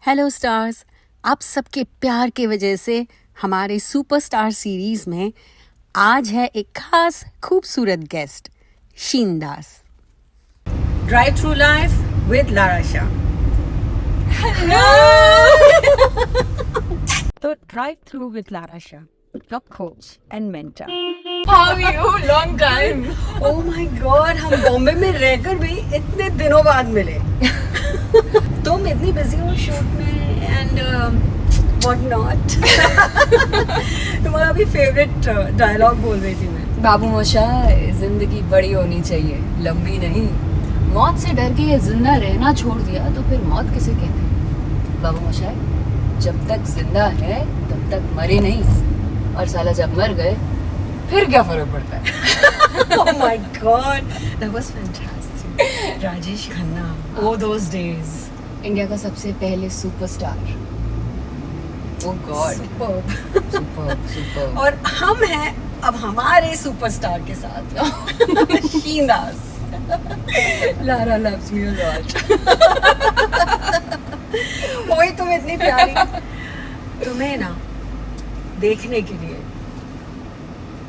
Hello stars, आप सबके प्यार के वजह से हमारे सुपरस्टार सीरीज में आज है एक खास खूबसूरत guest sheen Das. Drive Through Life with Lara Shah. तो Drive Through with Lara Shah, your coach and mentor. How are you? Long time. Oh my God, हम बॉम्बे में रहकर भी इतने दिनों बाद मिले। तुम इतनी बिजी हो शूट में एंड व्हाट नॉट। तुम्हारा भी फेवरेट डायलॉग बोल रही थी मैं। बाबू मोशा, जिंदगी बड़ी होनी चाहिए, लंबी नहीं। मौत से डर के ये जिंदा रहना छोड़ दिया तो फिर मौत किसे कहते हैं? बाबू मोशा, जब तक जिंदा है तब तक मरे नहीं, और साला जब मर गए फिर क्या फर्क पड़ता है? Oh my God, that was fantastic. Rajesh Khanna, oh those days. India का सबसे पहले superstar. Oh God, Superb. Super super. और हम हैं अब हमारे सुपरस्टार के साथ Sheen Das. Lara loves me a lot. वही तुम इतनी प्यारी। तुम्हें ना देखने के लिए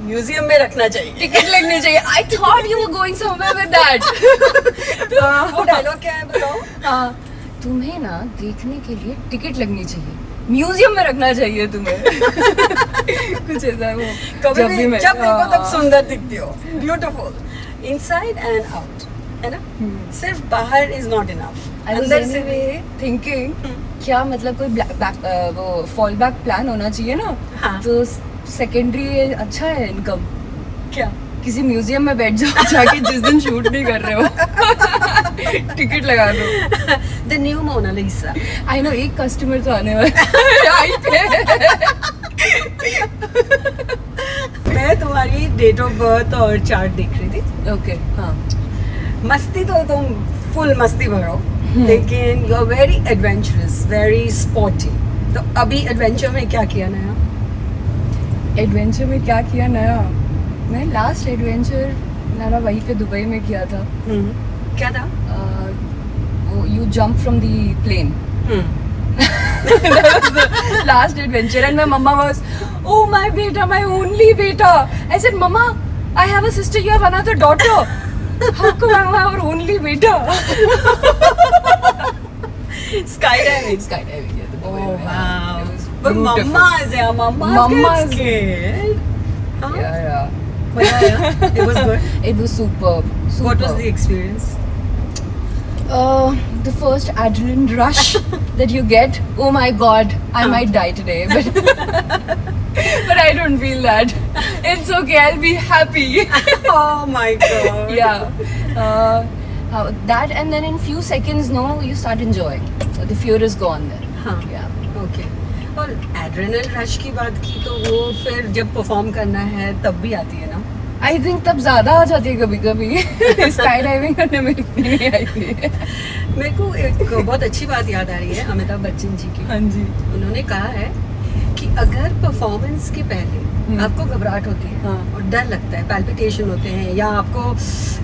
म्यूजियम में रखना चाहिए। टिकट लगनी चाहिए। I thought you were going somewhere with that. वो डायलॉग क्या है बताओ? हाँ, तुम्हें ना देखने के लिए टिकट लगनी चाहिए, म्यूजियम में रखना चाहिए तुम्हें। कुछ ऐसा है वो। कभी जब भी मैं- जब देखो तब हाँ। सुंदर दिखती हो, ब्यूटीफुल इनसाइड एंड आउट, है ना? सिर्फ बाहर इज नॉट इनफ, अंदर से भी। थिंकिंग क्या मतलब कोई वो फॉल बैक प्लान होना चाहिए ना। हाँ। तो सेकेंडरी अच्छा है इनकम। क्या किसी म्यूजियम में बैठ जाओ जाके जिस दिन शूट नहीं कर रहे हो। टिकट लगा दो। The new Mona Lisa. I know, एक कस्टमर तो आने वाला है। मैं तुम्हारी डेट ऑफ बर्थ और चार्ट देख रही थी। ओके, हाँ। मस्ती तो तुम फुल मस्ती भरो, लेकिन you are very adventurous, very sporty. तो अभी एडवेंचर में क्या किया नया? एडवेंचर में क्या किया नया? मैं लास्ट एडवेंचर मेरा वहीं पे दुबई में किया था। क्या था? वो you jump from the plane. Last adventure and my mamma was, oh my beta, my only beta. I said, mama, I have a sister, you have another daughter. How come I'm our only beta? Skydiving. Skydiving, yeah. Oh wow. It was But beautiful. mama is there. Mama Mama's- is scared. Huh? Yeah. मजा आया? It was good. It was superb. What was the experience? The first adrenaline rush that you get, oh my god, I might die today, but I don't feel that. It's okay, I'll be happy. Oh my god. Yeah. That, and then in few seconds, no, you start enjoying. The fear is gone there. हाँ. Yeah. Okay. और adrenal rush की बात की तो वो फिर जब perform करना है तब भी आती है ना? I think तब ज़्यादा आ जाती है कभी कभी। स्काई डाइविंग करने में इतनी नहीं आई थी। मेरे को एक बहुत अच्छी बात याद आ रही है अमिताभ बच्चन जी की। हाँ जी। उन्होंने कहा है कि अगर परफॉर्मेंस के पहले आपको घबराहट होती है हाँ। और डर लगता है, पैल्पिटेशन होते हैं, या आपको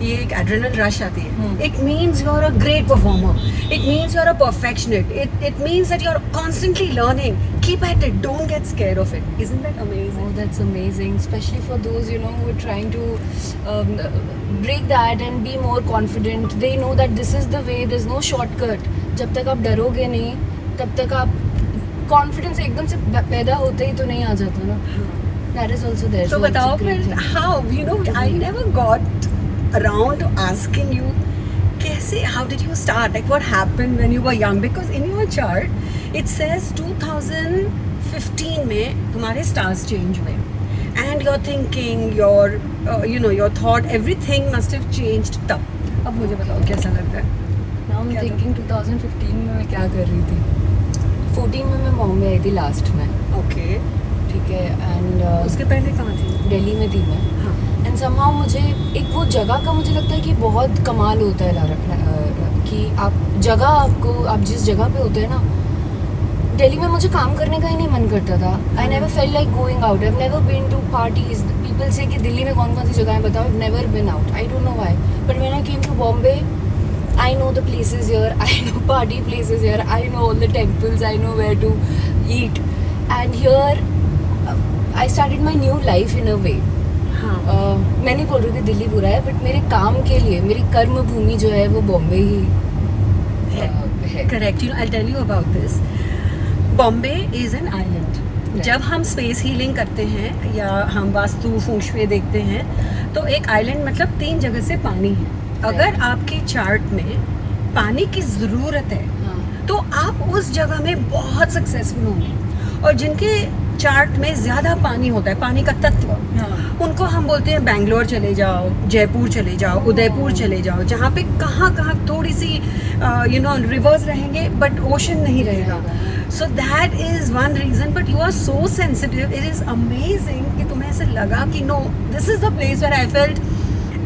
ये एक एड्रेनल रश आती है, it means you are a great performer, it means you are a perfectionist, it means that you are constantly learning, keep at it, don't get scared of it. Isn't that amazing? Oh, that's amazing, especially for those, you know, who are trying to break that and be more confident. They know that this is the way, there's no shortcut. जब तक आप डरोगे नहीं, तब तक आप confidence एकदम से पैदा होते ही तो नहीं आ जाता ना। That is also there. तो so it's a बताओ great फिर, thing. how, you know, I never got around to asking you, कैसे, how did you start? Like what happened when you were young? Because in your chart it says 2015 में तुम्हारे stars change हुए, and your thinking, your you know, your thought, everything must have changed तब। अब मुझे बताओ कैसा लगता है? Now I'm क्या thinking 2015 में मैं क्या कर रही थी? 14 में मैं बॉम्बे आई थी लास्ट में, Okay. ठीक है, एंड उसके पहले कहाँ थी? दिल्ली में थी मैं। हाँ। एंड समहाउ मुझे एक वो जगह का मुझे लगता है कि बहुत कमाल होता है कि आप जगह, आपको आप जिस जगह पे होते हैं ना, दिल्ली में मुझे काम करने का ही नहीं मन करता था। I never felt like going out, I have never been to parties. People से कि दिल्ली में कौन कौन सी जगह है बताओ, I have never been out, I don't know why, but when I came to Bombay I know the places here, I know party places here, I know all the temples, I know where to eat. And here I started my new life in a way. हाँ. मैं नहीं बोल रही थी दिल्ली बुरा है, but मेरे काम के लिए मेरी कर्म भूमि जो है वो बॉम्बे ही है. Correct. I'll tell you about this. Bombay is an island. Right. जब हम स्पेस हीलिंग करते हैं या हम वास्तु फुंग शुई देखते हैं तो एक आइलैंड मतलब 3 जगह से पानी है. अगर आपके चार्ट में पानी की ज़रूरत है हाँ. तो आप उस जगह में बहुत सक्सेसफुल होंगे. और जिनके चार्ट में ज़्यादा पानी होता है, पानी का तत्व, उनको हम बोलते हैं बैंगलोर चले जाओ, जयपुर चले जाओ, उदयपुर चले जाओ, जहाँ पे कहाँ थोड़ी सी रिवर्स रहेंगे बट ओशन नहीं रहेगा. So that is one reason. But you are so sensitive. It is amazing कि तुम्हें ऐसे लगा कि no, this is the place where I felt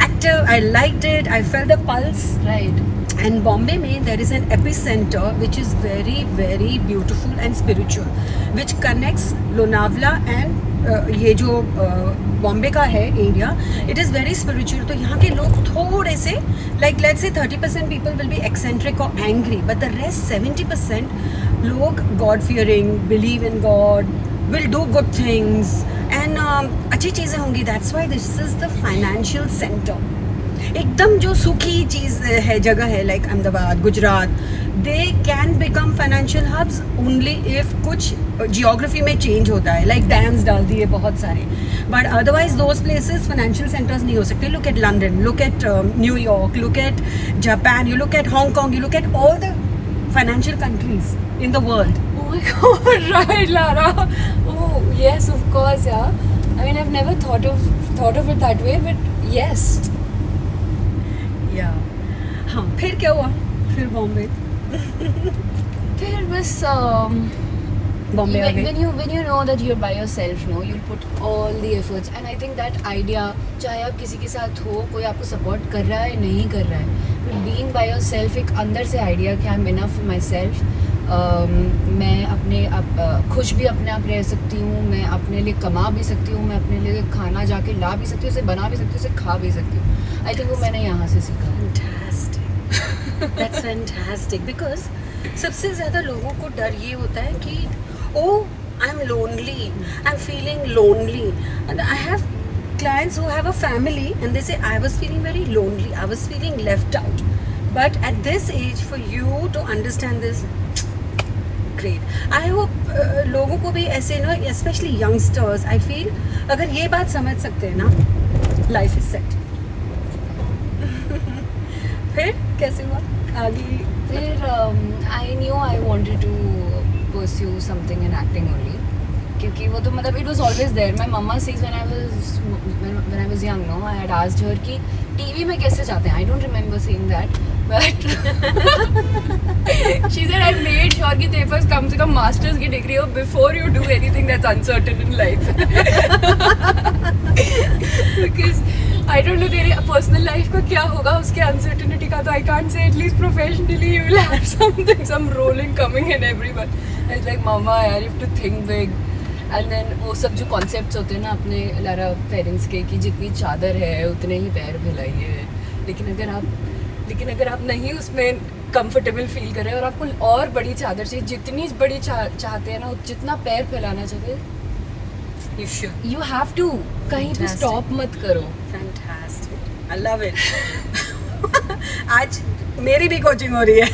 active, I liked it, I felt the pulse. Right. And Bombay में there is an epicenter which is very very beautiful and spiritual, which connects Lonavala and ये जो बॉम्बे का है area, it is very spiritual. तो यहाँ के लोग थोड़े से like let's say 30% people will be eccentric or angry, but the rest 70% लोग God fearing, believe in God, will do good things and अच्छी चीज़ें होंगी. That's why this is the financial center. एकदम जो सूखी चीज़ है, जगह है like Ahmedabad, Gujarat, they can become financial hubs only if कुछ जियोग्राफी में चेंज होता है, लाइक डैम्स डाल दिए बहुत सारे. But otherwise those places financial centres नहीं हो सकते. Look at London, look at New York, look at Japan, you look at Hong Kong, you look at all the financial countries in the world. Oh my god, right, Lara. Oh, yes, of course, yeah. I mean, I've never thought of it that way, but yes. या हाँ, फिर क्या हुआ? फिर बॉम्बे फिर बस बॉम्बे आ गए. when you know that you're by yourself, no, you'll put all the efforts, and I think that idea, चाहे आप किसी के साथ हो, कोई आपको सपोर्ट कर रहा है नहीं कर रहा है, but being by yourself, एक अंदर से आइडिया कि I'm enough for myself. मैं अपने खुश भी अपने आप रह सकती हूँ, मैं अपने लिए कमा भी सकती हूँ, मैं अपने लिए खाना जाके ला भी सकती हूँ, उसे बना भी सकती हूँ, उसे खा भी सकती हूँ. आई थिंक वो मैंने यहाँ से सीखा. Fantastic. That's fantastic. Because सबसे ज़्यादा लोगों को डर ये होता है कि oh, I'm lonely, I'm feeling lonely. And I have clients who have a family and they say I was feeling very lonely, I was feeling left out. But at this age, for you to understand this, great. I hope लोगों को भी ऐसे ना, especially youngsters, I feel अगर ये बात समझ सकते हैं ना, life is set. फिर कैसे हुआ आगे? फिर I knew I wanted to pursue something in acting only, क्योंकि वो तो मतलब it was always there. My mama says when I was young, no, I had asked her कि टीवी में कैसे जाते हैं. I don't remember saying that, but she said I made sure कि तेरे पास कम से कम मास्टर्स की डिग्री हो before you do anything that's uncertain in life. Because I don't know तेरे पर्सनल लाइफ का क्या होगा, उसके अनसर्टेनिटी का तो I can't say. At least professionally you will have something, some rolling coming in everyone. I was like, mama यार, you have to think big. And then वो सब जो कॉन्सेप्ट्स होते हैं ना अपने लारा पेरेंट्स के, कि जितनी चादर है उतने ही पैर फैलाइए. लेकिन अगर आप नहीं उसमें कंफर्टेबल फील कर रहे हैं और आपको और बड़ी चादर चाहिए, जितनी बड़ी चाहते हैं ना, जितना पैर फैलाना चाहिए, You should. You have to. कहीं पे Fantastic. स्टॉप मत करो. Fantastic. I love it. आज मेरी भी कोचिंग हो रही है.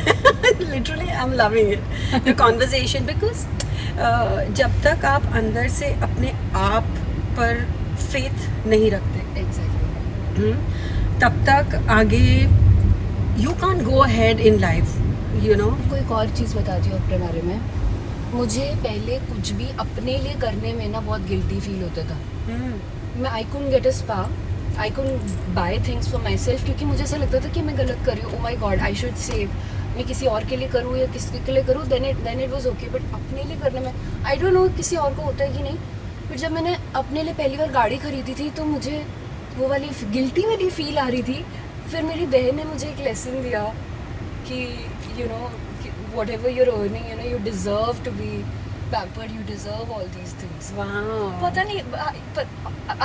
Literally, I'm loving it. The conversation, because जब तक आप अंदर से अपने आप पर फेथ नहीं रखते, एग्जैक्टली. तब तक आगे you can't go ahead in life, you know. कोई एक और चीज़ बताती हूँ अपने बारे में. मुझे पहले कुछ भी अपने लिए करने में ना बहुत गिल्टी फील होता था. मैं I couldn't get a spa, I couldn't buy things for my self मुझे ऐसा लगता था कि मैं गलत कर रही हूँ. ओ माई गॉड, आई शुड सेव. मैं किसी और के लिए करूँ या किसी के लिए करूँ, then it was okay. But अपने लिए करने में, आई डोंट नो किसी और को होता है कि नहीं, बट जब मैंने अपने लिए पहली बार गाड़ी खरीदी थी तो मुझे वो वाली गिल्टी वाली फील आ रही थी. फिर मेरी बहन ने मुझे एक लेसन दिया कि you know, whatever you're earning, you know, you deserve to be pampered, you deserve all these things. Wow. पता नहीं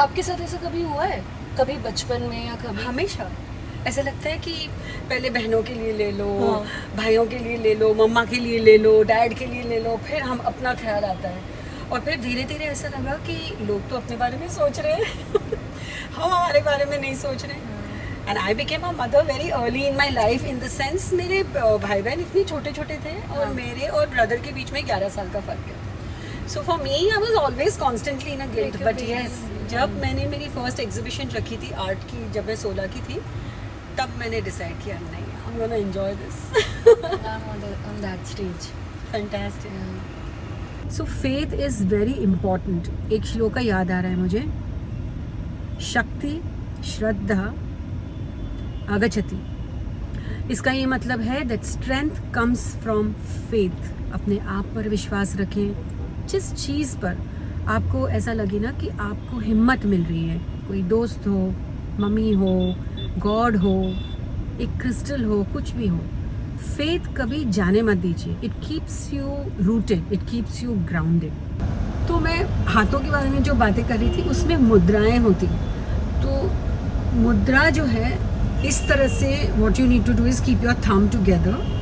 आपके साथ ऐसा कभी हुआ है, कभी बचपन में या कभी? हमेशा ऐसा लगता है कि पहले बहनों के लिए ले लो, हाँ। भाइयों के लिए ले लो, मम्मा के लिए ले लो, डैड के लिए ले लो, फिर हम अपना ख्याल आता है। और फिर धीरे धीरे ऐसा लगा कि लोग तो अपने बारे में सोच रहे हैं हम हमारे बारे में नहीं सोच रहे। And I became a mother very early in my life, in the sense मेरे भाई बहन इतने छोटे छोटे थे और हाँ। मेरे और ब्रदर के बीच में 11 साल का फ़र्क है। So for me I was always constantly in a guilt, Like your but yes baby. जब मैंने मेरी फर्स्ट एग्जीबिशन रखी थी आर्ट की, जब मैं 16 की थी, तब मैंने डिसाइड किया नहीं, I am gonna enjoy this. I'm on that stage. Fantastic. Yeah. So faith is very important. एक श्लोका याद आ रहा है मुझे, शक्ति श्रद्धा आगच्छति। इसका ये मतलब है that strength comes from faith. अपने आप पर विश्वास रखें। जिस चीज़ पर आपको ऐसा लगे ना कि आपको हिम्मत मिल रही है, कोई दोस्त हो, मम्मी हो, गॉड हो, एक क्रिस्टल हो, कुछ भी हो, फेथ कभी जाने मत दीजिए। It keeps you rooted, it keeps you grounded. तो मैं हाथों के बारे में जो बातें कर रही थी उसमें मुद्राएं होती। तो मुद्रा जो है इस तरह से, what you need to do is keep your thumb together.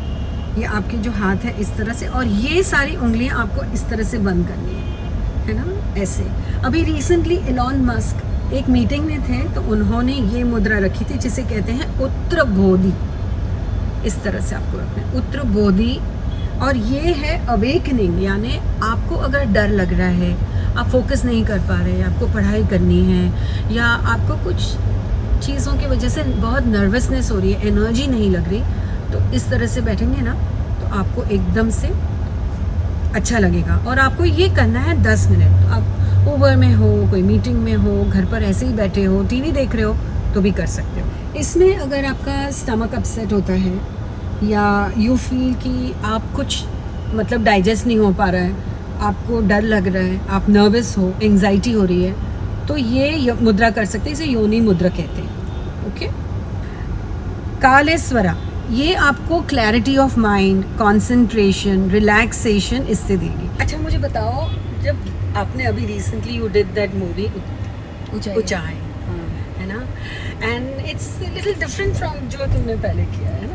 ये आपके जो हाथ है इस तरह से, और ये सारी उंगलियां आपको इस तरह से बंद करनी है ना, ऐसे। अभी रिसेंटली एलॉन मस्क एक मीटिंग में थे तो उन्होंने ये मुद्रा रखी थी जिसे कहते हैं उत्तरबोधि। इस तरह से आपको रखना है, उत्तरबोधि। और ये है अवेकनिंग, यानी आपको अगर डर लग रहा है, आप फोकस नहीं कर पा रहे, आपको पढ़ाई करनी है, या आपको कुछ चीज़ों की वजह से बहुत नर्वसनेस हो रही है, एनर्जी नहीं लग रही, तो इस तरह से बैठेंगे ना तो आपको एकदम से अच्छा लगेगा। और आपको ये करना है 10 मिनट। आप ऊबर में हो, कोई मीटिंग में हो, घर पर ऐसे ही बैठे हो, टीवी देख रहे हो तो भी कर सकते हो। इसमें अगर आपका स्टमक अपसेट होता है या यू फील कि आप कुछ मतलब डाइजेस्ट नहीं हो पा रहा है, आपको डर लग रहा है, आप नर्वस हो, एंजाइटी हो रही है, तो ये मुद्रा कर सकते हैं। इसे योनि मुद्रा कहते हैं। ओके। कालेश्वरा, ये आपको clarity of mind, concentration, relaxation इससे देगी। अच्छा मुझे बताओ, जब आपने अभी recently you did that movie Uunchai, है ना, and it's little different from जो तुमने पहले किया है ना।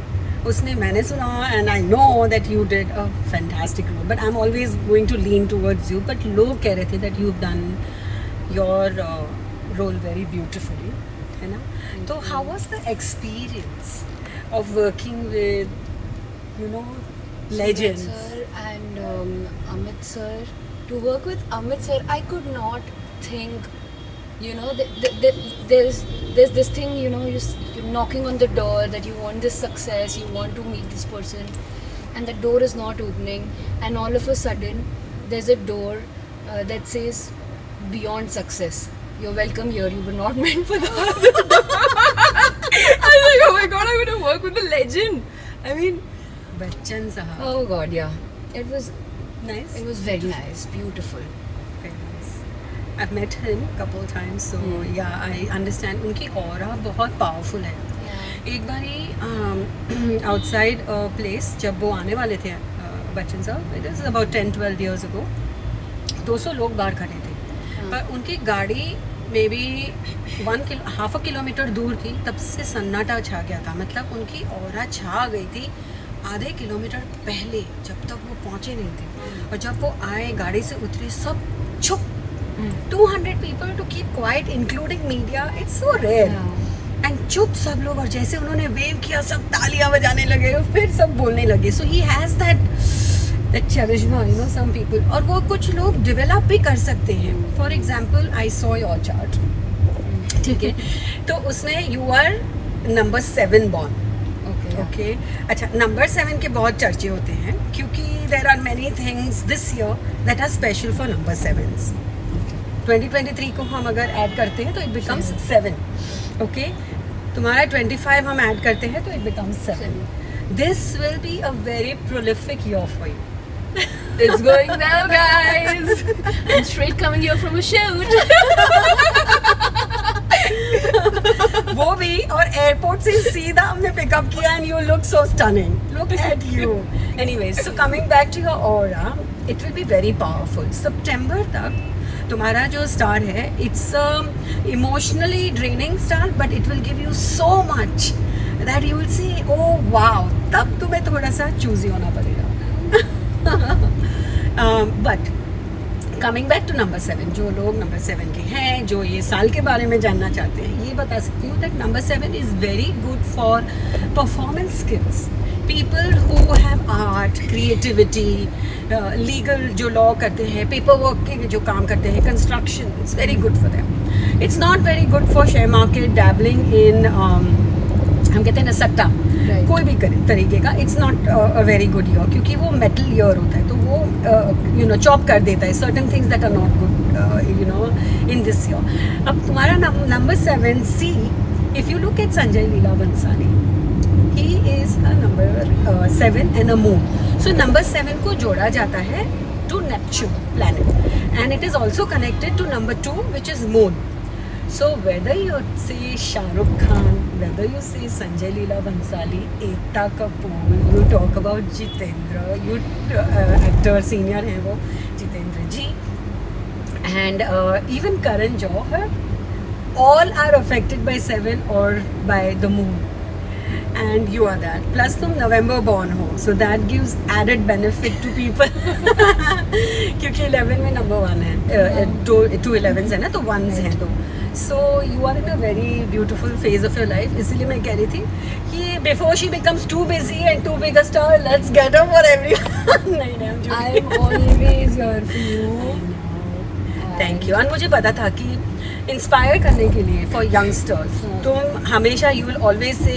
उसने मैंने सुना and I know that you did a fantastic role, but I am always going to lean towards you, but लोग कह रहे थे that you have done your role very beautifully, है ना। तो how was the experience of working with, you know, legends? Sir and Amit sir. To work with Amit sir, I could not think, you know, there's this thing, you know, you're knocking on the door that you want this success, you want to meet this person, and the door is not opening, and all of a sudden there's a door that says beyond success. You're welcome here. You were not meant for that. I was like, oh my god, I'm going to work with a legend. I mean, Bachchan Sahab. oh god, yeah. It was Nice. very nice, beautiful. Very nice. I've met him couple times, so yeah, I understand. उनकी aura बहुत powerful है। Yeah. एक बारी outside a place, जब वो आने वाले थे बच्चन साहब, it is about 10-12 years ago, 200 लोग बाहर खड़े थे, पर उनकी गाड़ी may be half a kilometre दूर थी, तब से सन्नाटा छा गया था। मतलब उनकी ऑरा छा गई थी आधे किलोमीटर पहले, जब तक वो पहुंचे नहीं थे। और जब वो आए, गाड़ी से उतरे, सब चुप। 200 people to keep quiet including media, it's so rare. And चुप सब लोग, और जैसे उन्होंने वेव किया सब तालियां बजाने लगे, और फिर सब बोलने लगे। So he has that charisma, you know, some people. और वो कुछ लोग डेवलप भी कर सकते हैं। For example I saw your chart, ठीक है, तो उसमें you are number 7 born. Okay. अच्छा, नंबर 7 के बहुत चर्चे होते हैं क्योंकि there are many things this year that are special for number 7s। 2023 को हम अगर ऐड करते हैं तो इट बिकम्स 7। ओके, तुम्हारा 25 हम ऐड करते हैं तो it becomes 7। This will be a very prolific year for you. It's going well, guys. I'm straight coming here from a shoot. वो भी, और एयरपोर्ट से सीधा हमने पिकअप किया, and you look so stunning. Look at you. Anyways, so coming back to your aura, it will be very powerful. September तक तुम्हारा जो स्टार है, it's a emotionally draining star, but it will give you so much that you will say, oh wow, तब तुम्हें थोड़ा सा choosy होना पड़ेगा. But coming back to number 7, जो लोग नंबर 7 के हैं, जो ये साल के बारे में जानना चाहते हैं, ये बता सकती हूँ that number 7 is very good for performance skills. People who have art, creativity, legal जो लॉ करते हैं, पेपर वर्क के जो काम करते हैं, construction, it's very good for them. It's not very good for share market, dabbling in हम कहते हैं ना सट्टा, कोई भी तरीके का. It's not a very good year, क्योंकि वो मेटल ईयर होता है, तो वो चॉप कर देता है certain things that are not good in this year. अब तुम्हारा number 7 see, if you look at Sanjay Leela Bhansali, he is a number 7 and a moon. So number 7 को जोड़ा जाता है to Neptune planet, and it is also connected to number 2 which is moon. So whether you say Shah Rukh Khan, whether you say Sanjay Leela Bhansali, Ekta Kapoor, you talk about Jitendra, you actor senior हैं वो Jitendra ji, and even Karan Johar, all are affected by 7 or by the moon, and you are that. Plus तुम November born हो, so that gives added benefit to people. क्योंकि 11 में number 1 है, 2 11s है ना, तो 1s हैं तो. So you are in a very beautiful phase of your life. इसलिए मैं कह रही थी कि before she becomes too busy and too big a star, let's get her for everyone. नहीं, I am always here for you. Thank you. और मुझे पता था कि इंस्पायर करने के लिए फॉर यंगस्टर्स तुम हमेशा you will always say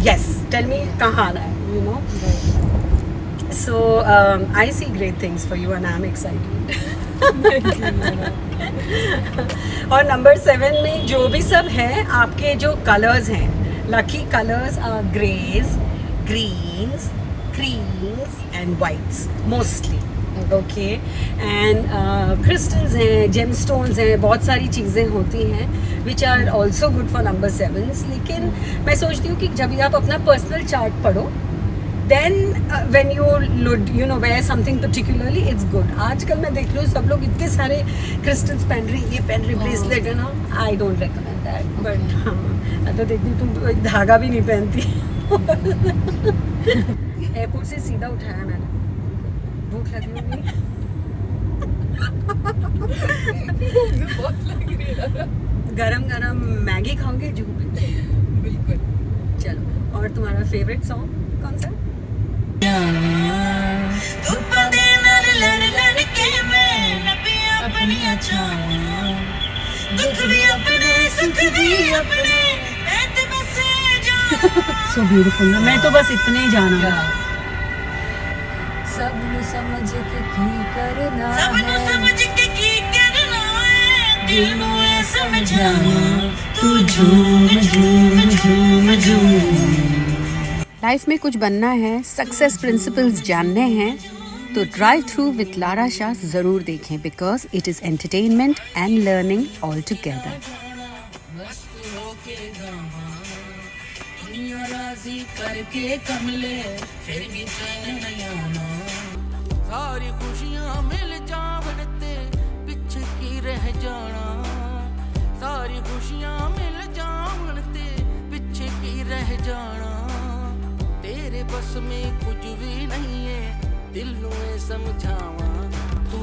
yes, tell me कहाँ आना है, you know. So I see great things for you and I am excited. और नंबर 7 में जो भी सब है, आपके जो कलर्स हैं, lucky colours are greys, greens, creams and whites mostly. Okay, and crystals हैं, जेमस्टोन्स हैं, बहुत सारी चीज़ें होती हैं which are also good for number 7s. लेकिन मैं सोचती हूँ कि जब भी आप अपना पर्सनल चार्ट पढ़ो, then when you know wear something particularly, it's good. आजकल मैं देख रही हूँ सब लोग इतने सारे क्रिस्टल्स पहन रहे हैं, ये पहन रहे, ब्रेसलेट है ना. I don't recommend that, but हाँ, मैं तो देखती हूँ तुम धागा भी नहीं पहनती. एयरपोर्ट से सीधा उठाया मैंने, भूख लगी होगी. गरम गरम मैगी खाओगे जू पे? बिल्कुल. चलो, और तुम्हारा फेवरेट सॉन्ग कौन सा? So beautiful. मैं तो बस इतने ही जाना. सब समझ के की करना है, दिल में समझाना, तू झूम झूम झूम झूम. लाइफ में कुछ बनना है, सक्सेस प्रिंसिपल्स जानने हैं, तो drive through with Lara Shah ज़रूर देखें, because it is entertainment and learning all together. करके कमले फिर भी चैन नहीं आना, सारी खुशियां मिल जावन ते पीछे की रह जाना, सारी खुशियां मिल जावन ते पीछे की रह जाना. तेरे बस में कुछ भी नहीं है, दिल में समझावा, तू